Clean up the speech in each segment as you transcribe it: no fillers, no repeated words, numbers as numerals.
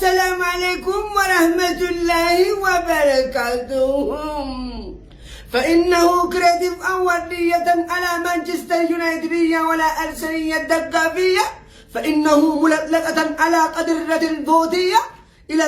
السلام عليكم ورحمة الله وبركاته. فإنه كريتيف أولية على مانشستر يونايتد ولا أرسنية دقافية، فإنه ملقلقة على قدرة الفوتية إلى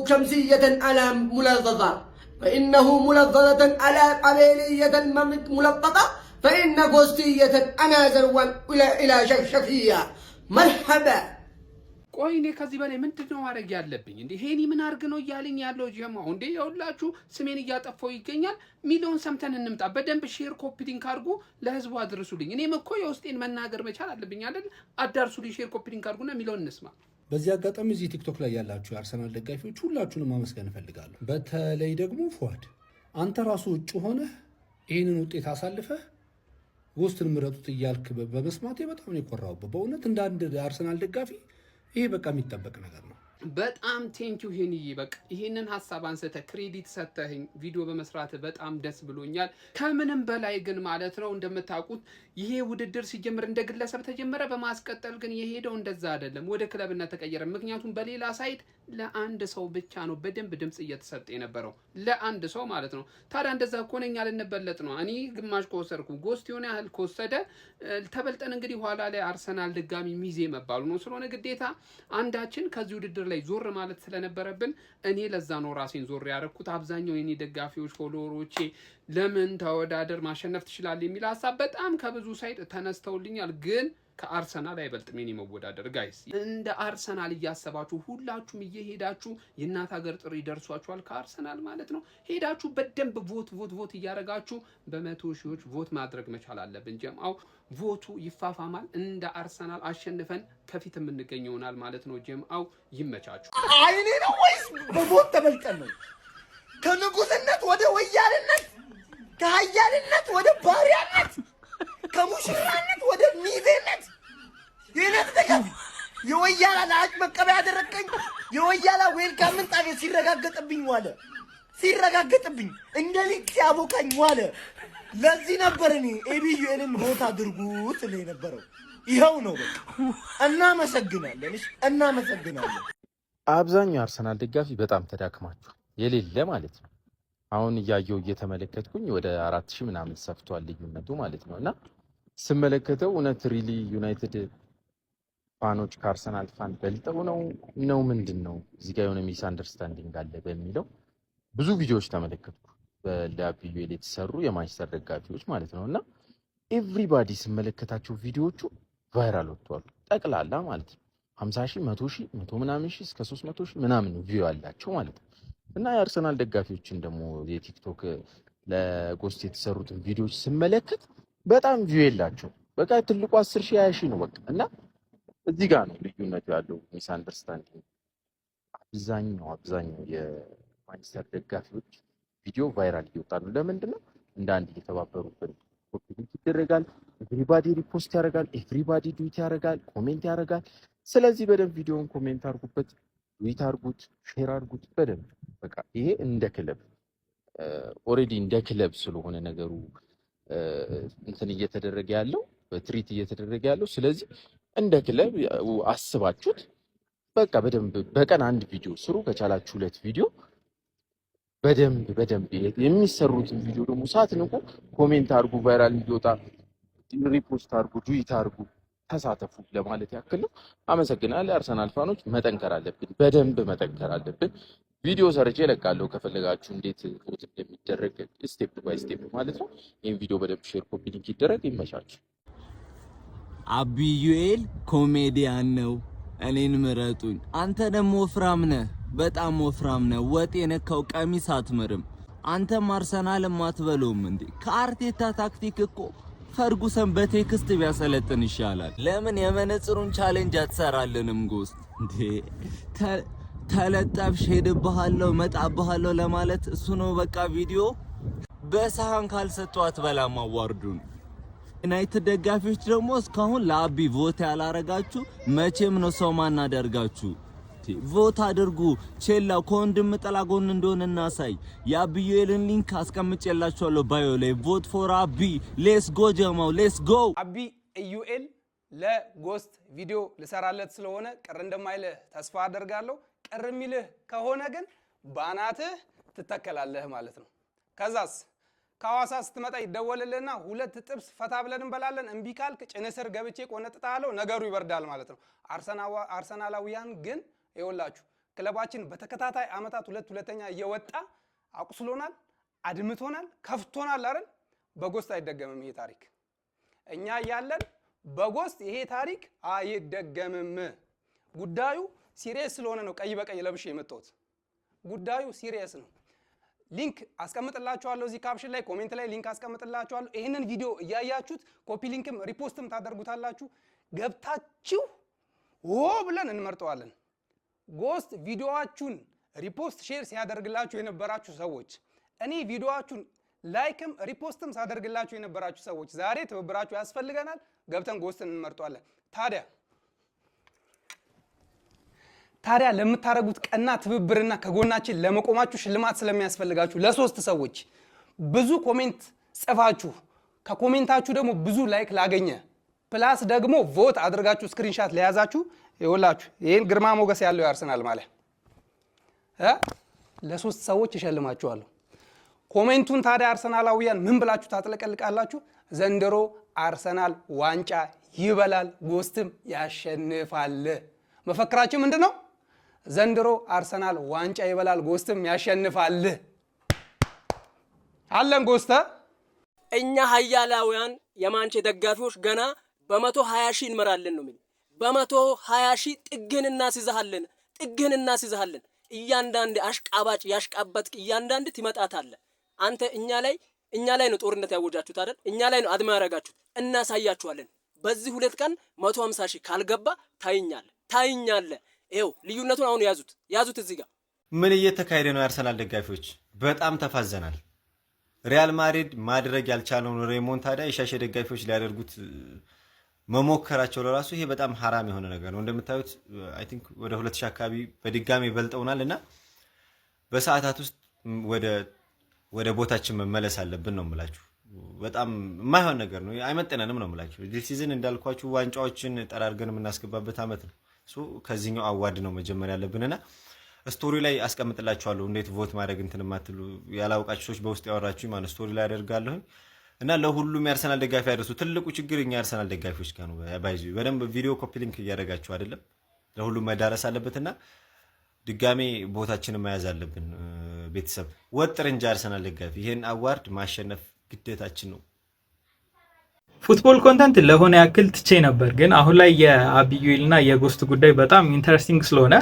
شمسية على ملظظة، فإنه ملظظة على قبيلية ملططة، فإن قوستية أنازر إلى شكشكية. مرحبا. ቆይ እኔ ከዚህ በላይ ምንድነው ማድረግ ያለብኝ እንዴ? ሄኒ ምን አርግ ነው እያለኝ ያለው ጀማው እንዴ? ያውላችሁ ስሜን እያጠፋው ይገኛል። ሚሊዮን ሰምተን እንምጣ። በደንብ ሼር ኮፒ ሊንክ አድርጉ፣ ለህዝቡ አድርሱልኝ። እኔም እኮ የውስጤን መናገር መቻል አለብኝ አይደል? አዳርሱልኝ፣ ሼር ኮፒ ሊንክ አድርጉና ሚሊዮን እንስማ። በዚህ አጋጣሚ እዚህ ቲክቶክ ላይ ያላችሁ የአርሰናል ደጋፊዎች ሁላችሁንም ማመስገን እፈልጋለሁ። በተለይ ደግሞ ፏድ አንተ ራሱ ውጭ ሆነህ ይህንን ውጤት አሳልፈህ ጎስትን ምረጡት እያልክ በመስማቴ በጣም ነው የኮራሁበት። በእውነት እንደ አንድ የአርሰናል ደጋፊ ይሄ በቃ የሚጠበቅ ነገር ነው። በጣም ቴንኪው ሄኒዬ፣ በቃ ይሄንን ሐሳብ አንስተ ክሬዲት ሰተህኝ ቪዲዮ በመስራት በጣም ደስ ብሎኛል። ከምንም በላይ ግን ማለት ነው እንደምታውቁት ይሄ ውድድር ሲጀምር እንደ ግለሰብ ተጀመረ፣ በማስቀጠል ግን የሄደው እንደዛ አይደለም፣ ወደ ክለብነት ተቀየረ። ምክንያቱም በሌላ ሳይት ለአንድ ሰው ብቻ ነው በደንብ ድምጽ እየተሰጠ የነበረው፣ ለአንድ ሰው ማለት ነው። ታዲያ እንደዛ ኮነኛ ልንበለጥ ነው። እኔ ግማሽ ከወሰድኩ ጎስት የሆነ ያህል ከወሰደ ተበልጠን እንግዲህ ኋላ ላይ አርሰናል ድጋሚ ሚዜ መባሉ ነው። ስለሆነ ግዴታ አንዳችን ከዚህ ውድድር ላይ ዞር ማለት ስለነበረብን እኔ ለዛ ነው ራሴን ዞር ያደረኩት። አብዛኛው የኔ ደጋፊዎች ፎሎወሮቼ ለምን ተወዳደር ማሸነፍ ትችላለህ የሚል ሐሳብ በጣም ከብዙ ሳይት ተነስተውልኛል። ግን ከአርሰናል አይበልጥም የኔ መወዳደር። ጋይስ እንደ አርሰናል እያሰባችሁ ሁላችሁም እየሄዳችሁ የእናት ሀገር ጥሪ ደርሷችኋል ከአርሰናል ማለት ነው። ሄዳችሁ በደንብ ቮት እያረጋችሁ በመቶ ሺዎች ቮት ማድረግ መቻል አለብን። ጀማው ቮቱ ይፋፋማል። እንደ አርሰናል አሸንፈን ከፊት የምንገኝ ይሆናል ማለት ነው። ጀማው ይመቻችሁ። አይኔ ነው ወይስ በቮት ተበልጠን ነው? ከንጉስነት ወደ ወያልነት፣ ከሀያልነት ወደ ባሪያነት፣ ከሙሽራነት ወደ ሚዜነት የነት ደጋፊ የወያላ ለአጭ መቀበያ ያደረቀኝ የወያላ ዌልካምን ጣቢያ ሲረጋገጥብኝ ሲረጋገጥብኝ እንደ ሊቅ ሲያቦካኝ ዋለ። ለዚህ ነበር እኔ ኤቢዩኤልን ቦታ አድርጉት ነው የነበረው። ይኸው ነው በቃ። እናመሰግናለን። እሺ እናመሰግናለን። አብዛኛው አርሰናል ደጋፊ በጣም ተዳክማችሁ የሌለ ማለት ነው። አሁን እያየው እየተመለከትኩኝ ወደ 4000 ምናምን ሰፍቷል ልዩነቱ ማለት ነው። እና ስመለከተው እውነት ሪሊ ዩናይትድ ፋኖች ከአርሰናል ፋን በልጠው ነው ምንድን ነው እዚህ ጋር የሆነ ሚስ አንደርስታንዲንግ አለ በሚለው ብዙ ቪዲዮዎች ተመለከትኩ፣ በላቢዩኤል የተሰሩ የማንቸስተር ደጋፊዎች ማለት ነው። እና ኤቭሪባዲ ስመለከታቸው ቪዲዮዎቹ ቫይራል ወጥቷል ጠቅላላ ማለት ነው። 50,000 100,000 100 ምናምን ሺህ እስከ 300,000 ምናምን ቪው አላቸው ማለት ነው። እና የአርሰናል ደጋፊዎችን ደግሞ የቲክቶክ ለጎስት የተሰሩትን ቪዲዮዎች ስመለከት በጣም ቪው የላቸው። በቃ ትልቁ 10,000 20,000 ነው በቃ። እና እዚህ ጋር ነው ልዩነቱ ያለው ሚስ አንደርስታንዲንግ። አብዛኛው የማንቸስተር ደጋፊዎች ቪዲዮ ቫይራል እየወጣ ነው። ለምንድን ነው? እንደ አንድ እየተባበሩበት ኮፒ ሊንክ ይደረጋል፣ ኤቭሪባዲ ሪፖስት ያደርጋል፣ ኤቭሪባዲ ዱዊት ያደርጋል፣ ኮሜንት ያደርጋል። ስለዚህ በደንብ ቪዲዮውን ኮሜንት አድርጉበት፣ ዱዊት አድርጉት፣ ሼር አድርጉት በደንብ በቃ። ይሄ እንደ ክለብ ኦሬዲ እንደ ክለብ ስለሆነ ነገሩ እንትን እየተደረገ ያለው በትሪት እየተደረገ ያለው። ስለዚህ እንደ ክለብ አስባችሁት በቃ በደንብ በቀን አንድ ቪዲዮ ስሩ፣ ከቻላችሁ 2 ቪዲዮ በደንብ የሚሰሩትን ቪዲዮ ደግሞ ሳትንቁ ኮሜንት አድርጉ፣ ቫይራል እንዲወጣ ሪፖስት አድርጉ፣ ዱዊት አድርጉ፣ ተሳተፉ ለማለት ያክል ነው። አመሰግናለሁ። አርሰናል ፋኖች መጠንከር አለብን፣ በደንብ መጠንከር አለብን። ቪዲዮ ሰርቼ እለቃለሁ ከፈለጋችሁ እንዴት ቮት እንደሚደረግ ስቴፕ ባይ ስቴፕ ማለት ነው። ይሄን ቪዲዮ በደንብ ሼር ኮፒ ሊንክ ይደረግ። ይመቻችሁ። አቢዩኤል ኮሜዲያን ነው፣ እኔን ምረጡኝ። አንተ ደግሞ ወፍራም ነህ፣ በጣም ወፍራም ነህ። ወጥ የነካው ቀሚስ አትምርም። አንተም አርሰናል ማትበለውም እንዴ? ከአርቴታ ታክቲክ እኮ ፈርጉሰን በቴክስት ቢያሰለጥን ይሻላል። ለምን የመነጽሩን ቻሌንጅ አትሰራልንም? ጎስት እንዴ ተለጠብሽ፣ ሄድብሃለሁ፣ መጣብሃለሁ ለማለት እሱ ነው በቃ ቪዲዮ። በሳህን ካልሰጠው አትበላም፣ አዋርዱን። ዩናይትድ ደጋፊዎች ደግሞ እስካሁን ለአቢ ቮት ያላረጋችሁ መቼም ነው ሰው ማናደርጋችሁ። ቮት አድርጉ። ቼላ ከወንድም ጥላ ጎን እንደሆነ እናሳይ። የአቢዩኤልን ሊንክ አስቀምጬላችኋለሁ ባዮ ላይ። ቮት ፎር አቢ። ሌትስ ጎ ጀማው፣ ሌትስ ጎ። አቢዩኤል ለጎስት ቪዲዮ ልሰራለት ስለሆነ ቅር እንደማይል ተስፋ አደርጋለሁ። ቅር የሚልህ ከሆነ ግን ባናትህ ትተከላለህ ማለት ነው። ከዛስ ከሐዋሳ ስትመጣ ይደወልልህና 2 ጥብስ ፈታ ብለን እንበላለን እምቢ ካልክ ጭንስር ገብቼ ቆነጥጣለሁ ነገሩ ይበርዳል ማለት ነው። አርሰናላውያን ግን ይኸውላችሁ ክለባችን በተከታታይ አመታት ሁለተኛ እየወጣ አቁስሎናል፣ አድምቶናል፣ ከፍቶናል አይደል? በጎስት አይደገምም ይሄ ታሪክ። እኛ ያለን በጎስት ይሄ ታሪክ አይደገምም። ጉዳዩ ሲሪየስ ስለሆነ ነው ቀይ በቀይ ለብሼ የመጣሁት። ጉዳዩ ሲሪየስ ነው። ሊንክ አስቀምጥላችኋለሁ እዚህ ካፕሽን ላይ ኮሜንት ላይ ሊንክ አስቀምጥላችኋለሁ። ይሄንን ቪዲዮ እያያችሁት ኮፒ ሊንክም ሪፖስትም ታደርጉታላችሁ። ገብታችሁ ብለን እንመርጠዋለን። ጎስት ቪዲዮአችሁን ሪፖስት ሼር ሲያደርግላችሁ የነበራችሁ ሰዎች፣ እኔ ቪዲዮአችሁን ላይክም ሪፖስትም ሳደርግላችሁ የነበራችሁ ሰዎች ዛሬ ትብብራችሁ ያስፈልገናል። ገብተን ጎስትን እንመርጠዋለን። ታዲያ ለምታረጉት ቀና ትብብርና ከጎናችን ለመቆማችሁ ሽልማት ስለሚያስፈልጋችሁ ለ3 ሰዎች ብዙ ኮሜንት ጽፋችሁ ከኮሜንታችሁ ደግሞ ብዙ ላይክ ላገኘ ፕላስ ደግሞ ቮት አድርጋችሁ ስክሪንሻት ለያዛችሁ ይኸውላችሁ ይሄን ግርማ ሞገስ ያለው ያርሰናል ማለት ለ3 ሰዎች ይሸልማችኋለሁ። ኮሜንቱን ታዲያ አርሰናላውያን ምን ብላችሁ ታጥለቀልቃላችሁ? ዘንድሮ አርሰናል ዋንጫ ይበላል፣ ጎስትም ያሸንፋል። መፈክራችን ምንድነው? ዘንድሮ አርሰናል ዋንጫ ይበላል፣ ጎስትም ያሸንፋል። አለን ጎስተ እኛ ሀያላውያን የማንቼ ደጋፊዎች ገና በ120 ሺህ እንመራለን ነው የሚል። በ120 ሺህ ጥግን እናስይዛለን። እያንዳንድ አሽቃባጭ ያሽቃበት እያንዳንድ ትመጣታለ። አንተ እኛ ላይ ነው ጦርነት ያወጃችሁት አይደል? እኛ ላይ ነው አድማ ያረጋችሁት። እናሳያችኋለን። በዚህ 2 ቀን 150 ሺህ ካልገባ ታይኛለ። ይሄው ልዩነቱን አሁን ያዙት እዚህ ጋር ምን እየተካሄደ ነው? የአርሰናል ደጋፊዎች በጣም ተፋዘናል። ሪያል ማድሪድ ማድረግ ያልቻለውን ሬሞንታዳ የሻሸ ደጋፊዎች ሊያደርጉት መሞከራቸው ለራሱ ይሄ በጣም ሐራም የሆነ ነገር ነው። እንደምታዩት አይ ቲንክ ወደ 2000 አካባቢ በድጋሚ በልጠውናልና በሰዓታት ውስጥ ወደ ቦታችን መመለስ አለብን ነው የምላችሁ። በጣም የማይሆን ነገር ነው፣ አይመጥነንም ነው የምላችሁ። ዲስ ሲዝን እንዳልኳችሁ ዋንጫዎችን ጠራርገን የምናስገባበት አመት ነው። ከዚህኛው አዋርድ ነው መጀመሪያ ያለብንና ስቶሪ ላይ አስቀምጥላችኋለሁ እንዴት ቮት ማድረግ እንትን ማትሉ ያላውቃችሁ ሰዎች በውስጥ ያወራችሁ ማለት ስቶሪ ላይ አደርጋለሁ እና ለሁሉም የአርሰናል ደጋፊ ያደርሱ። ትልቁ ችግር እኛ የአርሰናል ደጋፊዎች ጋር ነው። ባይዙ በደንብ ቪዲዮ ኮፒ ሊንክ እያደረጋችሁ አይደለም፣ ለሁሉም መዳረስ አለበትና ድጋሜ ቦታችንን መያዝ አለብን። ቤተሰብ ወጥር እንጂ አርሰናል ደጋፊ ይሄን አዋርድ ማሸነፍ ግዴታችን ነው። ፉትቦል ኮንተንት ለሆነ ያክል ትቼ ነበር፣ ግን አሁን ላይ የአቢዩልና የጎስት ጉዳይ በጣም ኢንተረስቲንግ ስለሆነ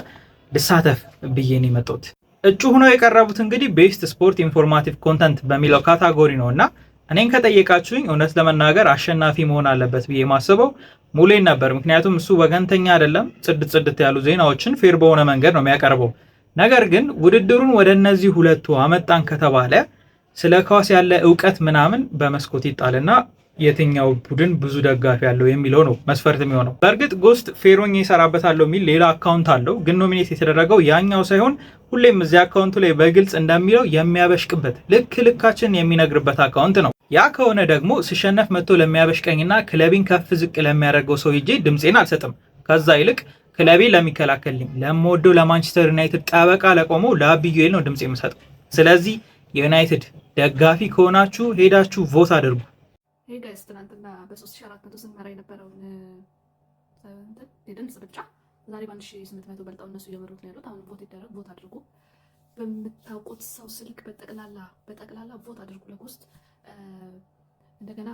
ልሳተፍ ብዬ ነው የመጣሁት። እጩ ሆነው የቀረቡት እንግዲህ ቤስት ስፖርት ኢንፎርማቲቭ ኮንተንት በሚለው ካታጎሪ ነውና እኔን ከጠየቃችሁኝ እውነት ለመናገር አሸናፊ መሆን አለበት ብዬ ማስበው ሙሌን ነበር። ምክንያቱም እሱ ወገንተኛ አይደለም፣ ጽድት ያሉ ዜናዎችን ፌር በሆነ መንገድ ነው የሚያቀርበው። ነገር ግን ውድድሩን ወደ እነዚህ ሁለቱ አመጣን ከተባለ ስለ ኳስ ያለ ዕውቀት ምናምን በመስኮት ይጣልና የትኛው ቡድን ብዙ ደጋፊ ያለው የሚለው ነው መስፈርት የሚሆነው። በእርግጥ ጎስት ፌሮኝ ይሰራበታለው የሚል ሌላ አካውንት አለው፣ ግን ኖሚኔት የተደረገው ያኛው ሳይሆን ሁሌም እዚህ አካውንቱ ላይ በግልጽ እንደሚለው የሚያበሽቅበት ልካችን የሚነግርበት አካውንት ነው። ያ ከሆነ ደግሞ ሲሸነፍ መጥቶ ለሚያበሽቀኝና ክለቢን ከፍ ዝቅ ለሚያደርገው ሰው ሄጄ ድምጼን አልሰጥም። ከዛ ይልቅ ክለቤ ለሚከላከልኝ ለምወደው ለማንቸስተር ዩናይትድ ጠበቃ ለቆመው ለአቢዩኤል ነው ድምጼ የምሰጠው። ስለዚህ የዩናይትድ ደጋፊ ከሆናችሁ ሄዳችሁ ቮት አድርጉ። ይሄ ጋይስ ትናንትና በ3400 ስንመራ የነበረውን የድምፅ ብልጫ ዛሬ በ1800 በልጠው እነሱ እየመሩት ነው ያሉት። አሁን ቮት ይደረግ፣ ቮት አድርጉ። በምታውቁት ሰው ስልክ በጠቅላላ ቮት አድርጉ ለጎስት። እንደገና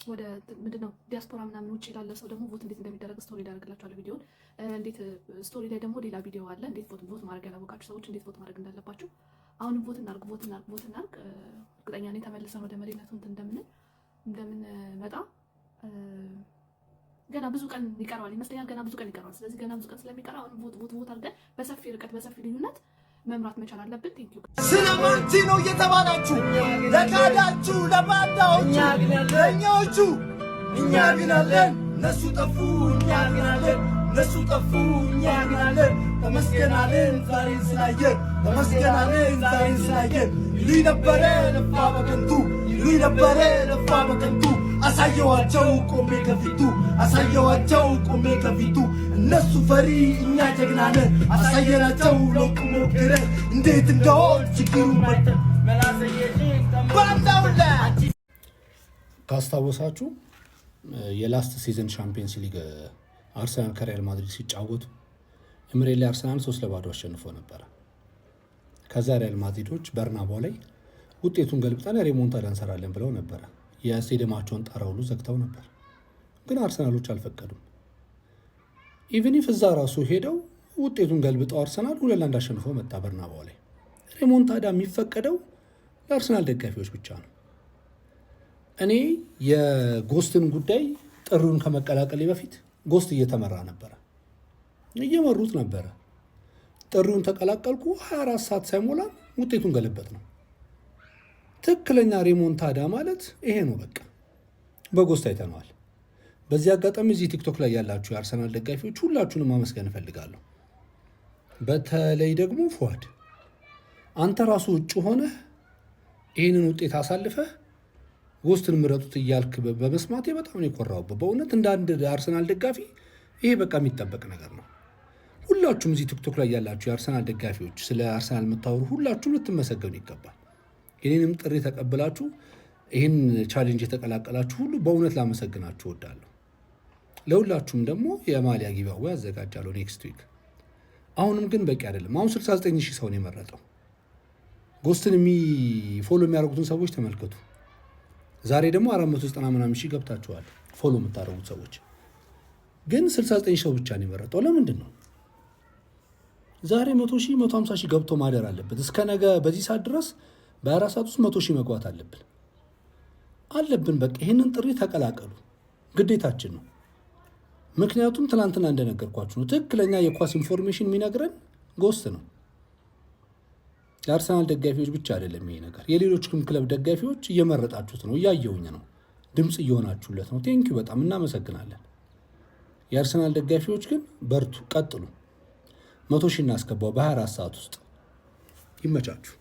ወደ ምንድነው ዲያስፖራ ምናምን ውጭ ላለ ሰው ደግሞ ቮት እንዴት እንደሚደረግ ስቶሪ ዳርግላችኋለሁ ቪዲዮን። እንዴት ስቶሪ ላይ ደግሞ ሌላ ቪዲዮ አለ፣ እንዴት ቮት ማድረግ ያላወቃችሁ ሰዎች እንዴት ቮት ማድረግ እንዳለባችሁ። አሁንም ቮት እናርግ። እርግጠኛ ነኝ ተመልሰን ወደ መሪነቱ እንደምንመጣ ገና ብዙ ቀን ይቀረዋል ይመስለኛል። ስለዚህ ገና ብዙ ቀን ስለሚቀር አሁን ቮት አድርገን በሰፊ ርቀት በሰፊ ልዩነት መምራት መቻል አለብን። ቴንኪዩ። ስለ ማንቲ ነው እየተባላችሁ ለካዳችሁ ለባዳዎቹ ለእኛዎቹ እኛ ግን አለን። እነሱ ጠፉ እኛ ግን አለን። እነሱ ጠፉ እኛ ግን አለን። ተመስገናለን ዛሬን ስላየን፣ ተመስገናለን ዛሬን ስላየን። ይሉኝ ነበረ ለፋ በከንቱ፣ ይሉኝ ነበረ ለፋ በከንቱ። አሳየዋቸው ቆሜ ከፊቱ፣ አሳየዋቸው ቆሜ ከፊቱ። እነሱ ፈሪ እኛ ጀግና ነን አሳየናቸው ሎቅ ሞክረን እንዴት እንደሆን ችግሩ መርጠን ካስታወሳችሁ የላስት ሲዝን ሻምፒየንስ ሊግ አርሰናል ከሪያል ማድሪድ ሲጫወቱ ኤምሬት ላይ አርሰናል 3-0 አሸንፎ ነበረ። ከዛ ሪያል ማድሪዶች በርናባው ላይ ውጤቱን ገልብጠን ሪሞንታዳ እንሰራለን ብለው ነበረ። የስቴዲየማቸውን ጣራ ሁሉ ዘግተው ነበር። ግን አርሰናሎች አልፈቀዱም። ኢቭን ኢፍ እዛ ራሱ ሄደው ውጤቱን ገልብጠው አርሰናል 2-1 አሸንፎ መጣ በርናባው ላይ። ሪሞንታዳ የሚፈቀደው ለአርሰናል ደጋፊዎች ብቻ ነው። እኔ የጎስትን ጉዳይ ጥሪውን ከመቀላቀሌ በፊት ጎስት እየተመራ ነበረ፣ እየመሩት ነበረ። ጥሪውን ተቀላቀልኩ። 24 ሰዓት ሳይሞላ ውጤቱን ገለበጥ ነው። ትክክለኛ ሪሞንታዳ ማለት ይሄ ነው። በቃ በጎስት አይተነዋል። በዚህ አጋጣሚ እዚህ ቲክቶክ ላይ ያላችሁ የአርሰናል ደጋፊዎች ሁላችሁንም ማመስገን እፈልጋለሁ። በተለይ ደግሞ ፉአድ አንተ ራሱ ውጭ ሆነህ ይህንን ውጤት አሳልፈህ ጎስትን ምረጡት እያልክ በመስማቴ በጣም ነው የኮራሁበት። በእውነት እንደ አንድ አርሰናል ደጋፊ ይሄ በቃ የሚጠበቅ ነገር ነው። ሁላችሁም እዚህ ቲክቶክ ላይ ያላችሁ የአርሰናል ደጋፊዎች፣ ስለ አርሰናል የምታወሩ ሁላችሁም ልትመሰገኑ ይገባል። የኔንም ጥሪ ተቀብላችሁ ይህን ቻሌንጅ የተቀላቀላችሁ ሁሉ በእውነት ላመሰግናችሁ እወዳለሁ። ለሁላችሁም ደግሞ የማሊያ ጊቫዌ ያዘጋጃለሁ ኔክስት ዊክ። አሁንም ግን በቂ አይደለም። አሁን 69,000 ሰው ነው የመረጠው። ጎስትን ፎሎ የሚያደርጉትን ሰዎች ተመልከቱ። ዛሬ ደግሞ 490 ምናምን ሺህ ገብታችኋል ፎሎ የምታደርጉት ሰዎች። ግን 69 ሰው ብቻ ነው የመረጠው። ለምንድን ነው? ዛሬ 100 ሺህ 150 ሺህ ገብቶ ማደር አለበት። እስከ ነገ በዚህ ሰዓት ድረስ በ24 ሰዓት ውስጥ 100 ሺህ መግባት አለብን። በቃ ይህንን ጥሪ ተቀላቀሉ፣ ግዴታችን ነው። ምክንያቱም ትናንትና እንደነገርኳችሁ ነው፣ ትክክለኛ የኳስ ኢንፎርሜሽን የሚነግረን ጎስት ነው። የአርሰናል ደጋፊዎች ብቻ አይደለም ይሄ ነገር፣ የሌሎችም ክለብ ደጋፊዎች እየመረጣችሁት ነው፣ እያየውኝ ነው፣ ድምፅ እየሆናችሁለት ነው። ቴንኪዩ፣ በጣም እናመሰግናለን። የአርሰናል ደጋፊዎች ግን በርቱ፣ ቀጥሉ። 100 ሺህ እናስገባው በ24 ሰዓት ውስጥ። ይመቻችሁ።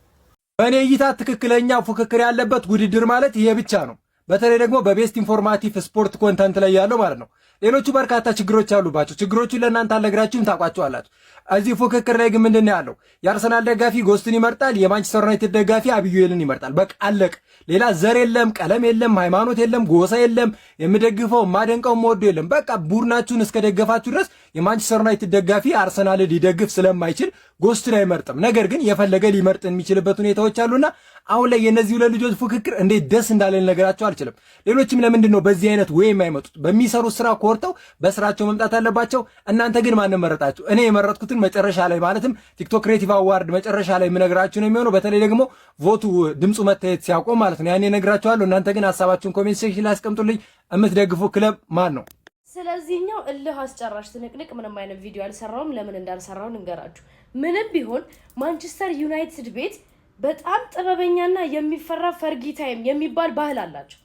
በእኔ እይታ ትክክለኛ ፉክክር ያለበት ውድድር ማለት ይሄ ብቻ ነው። በተለይ ደግሞ በቤስት ኢንፎርማቲቭ ስፖርት ኮንተንት ላይ ያለው ማለት ነው። ሌሎቹ በርካታ ችግሮች አሉባቸው። ችግሮቹን ለእናንተ አልነግራችሁም፣ ታውቋቸዋላችሁ። እዚህ ፉክክር ላይ ግን ምንድን ነው ያለው? የአርሰናል ደጋፊ ጎስትን ይመርጣል፣ የማንቸስተር ዩናይትድ ደጋፊ አብዩኤልን ይመርጣል። በቃ አለቅ። ሌላ ዘር የለም፣ ቀለም የለም፣ ሃይማኖት የለም፣ ጎሳ የለም፣ የምደግፈው የማደንቀው የምወደው የለም። በቃ ቡድናችሁን እስከደገፋችሁ ድረስ የማንቸስተር ዩናይትድ ደጋፊ አርሰናልን ሊደግፍ ስለማይችል ጎስትን አይመርጥም። ነገር ግን የፈለገ ሊመርጥ የሚችልበት ሁኔታዎች አሉና አሁን ላይ የነዚህ ሁለት ልጆች ፉክክር እንዴት ደስ እንዳለ ልነግራቸው አልችልም። ሌሎችም ለምንድን ነው በዚህ አይነት ወይ የማይመጡት? በሚሰሩት ስራ ኮርተው በስራቸው መምጣት አለባቸው። እናንተ ግን ማንን መረጣችሁ? እኔ የመረጥኩትን መጨረሻ ላይ ማለትም ቲክቶክ ክሬቲቭ አዋርድ መጨረሻ ላይ የምነግራችሁ ነው የሚሆነው። በተለይ ደግሞ ቮቱ ድምፁ መታየት ሲያቆም ማለት ነው፣ ያኔ እነግራችኋለሁ። እናንተ ግን ሀሳባችሁን ኮሜንት ሴክሽን ላይ አስቀምጡልኝ። የምትደግፉ ክለብ ማን ነው? ስለዚህኛው እልህ አስጨራሽ ትንቅንቅ ምንም አይነት ቪዲዮ አልሰራውም። ለምን እንዳልሰራው ልንገራችሁ። ምንም ቢሆን ማንቸስተር ዩናይትድ ቤት በጣም ጥበበኛና የሚፈራ ፈርጊ ታይም የሚባል ባህል አላቸው።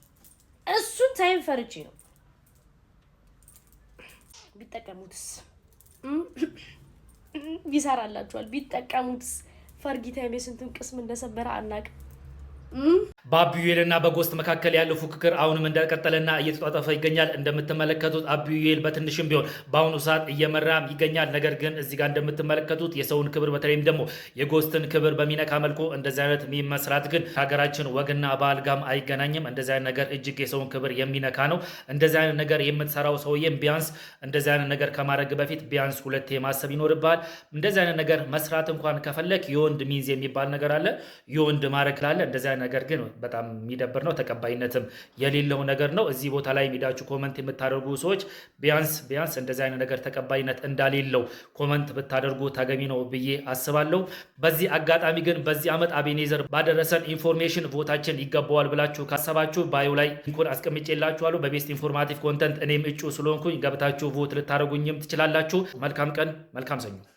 እሱን ታይም ፈርቼ ነው። ቢጠቀሙትስ ይሰራላችኋል። ቢጠቀሙትስ ፈርጊ ታይም የስንቱን ቅስም እንደሰበረ አናውቅም። በአብዩኤልና በጎስት መካከል ያለው ፉክክር አሁንም እንደቀጠለና እየተጧጠፈ ይገኛል። እንደምትመለከቱት አብዩኤል በትንሽም ቢሆን በአሁኑ ሰዓት እየመራም ይገኛል። ነገር ግን እዚህ ጋር እንደምትመለከቱት የሰውን ክብር በተለይም ደግሞ የጎስትን ክብር በሚነካ መልኩ እንደዚህ አይነት መስራት ግን ከሀገራችን ወግና ባህል ጋርም አይገናኝም። እንደዚህ አይነት ነገር እጅግ የሰውን ክብር የሚነካ ነው። እንደዚህ አይነት ነገር የምትሰራው ሰውዬም ቢያንስ እንደዚህ አይነት ነገር ከማድረግ በፊት ቢያንስ ሁለቴ ማሰብ ይኖርብሃል። እንደዚህ አይነት ነገር መስራት እንኳን ከፈለክ የወንድ ሚዝ የሚባል ነገር አለ፣ የወንድ ማድረግ ላለ እንደዚህ አይነት ነገር ግን በጣም የሚደብር ነው። ተቀባይነትም የሌለው ነገር ነው። እዚህ ቦታ ላይ ሄዳችሁ ኮመንት የምታደርጉ ሰዎች ቢያንስ እንደዚህ አይነት ነገር ተቀባይነት እንዳሌለው ኮመንት ብታደርጉ ተገቢ ነው ብዬ አስባለሁ። በዚህ አጋጣሚ ግን በዚህ ዓመት አቤኔዘር ባደረሰን ኢንፎርሜሽን ቮታችን ይገባዋል ብላችሁ ካሰባችሁ ባዮ ላይ ሊንኩን አስቀምጬላችኋለሁ። በቤስት ኢንፎርማቲቭ ኮንተንት እኔም እጩ ስለሆንኩኝ ገብታችሁ ቮት ልታደርጉኝም ትችላላችሁ። መልካም ቀን፣ መልካም ሰኞ።